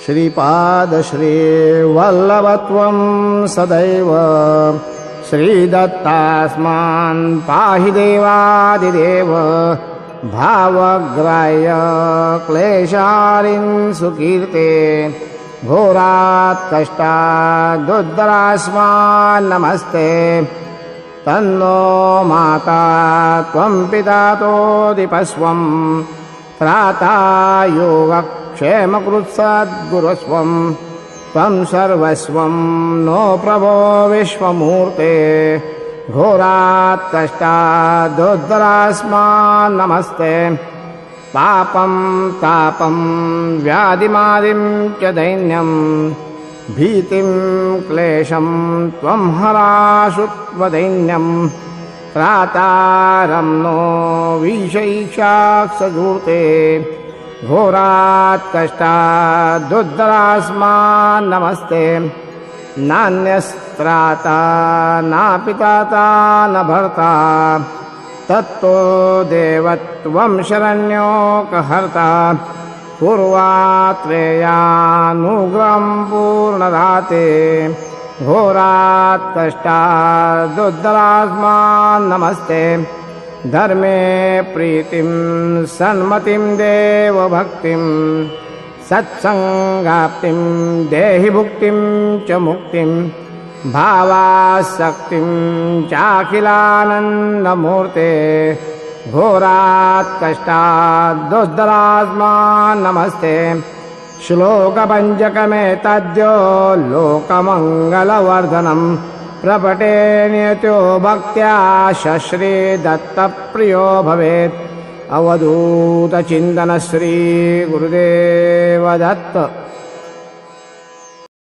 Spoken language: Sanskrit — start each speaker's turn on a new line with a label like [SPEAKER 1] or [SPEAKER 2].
[SPEAKER 1] श्रीपाद श्रीवल्लभत्वं सदैव श्रीदत्तास्मान् पाहि देवादिदेव भावग्राह्य क्लेशारिन् सुकीर्ते घोरात् कष्टादुद्धरास्मान् नमस्ते तन्नो माता त्वं पिता तोदिपस्वं त्राता योगक्षेमकृत्सद्गुरुस्वं त्वं सर्वस्वं नो प्रभो विश्वमूर्ते घोरात् कष्टादुद्धरास्मान् नमस्ते पापं तापं व्याधिमादिं च दैन्यं भीतिं क्लेशं त्वं हराशु त्वदैन्यं त्रातारं नो विषैक्षाक्षजूते घोरात् कष्टादुद्धरास्मान् नमस्ते नान्यस्त्राता नापिताता न भर्ता तत्तो देवत्वं शरण्योकहर्ता पूर्वात्रेयानुग्रहं पूर्णदाते घोरात् कष्टादुद्धरास्मान् नमस्ते धर्मे प्रीतिं सन्मतिं देवभक्तिं सत्संगाप्तिं देहि भुक्तिं च मुक्तिं भावासक्तिं चाखिलानन्दमूर्ते घोरात् कष्टादुद्धरास्मान् नमस्ते श्लोकपञ्चकमेतद्यो लोकमङ्गलवर्धनं प्रपटे नियतो भक्त्या श्रीदत्तप्रियो भवेत् अवधूतचिन्तन श्री गुरुदेव दत्त।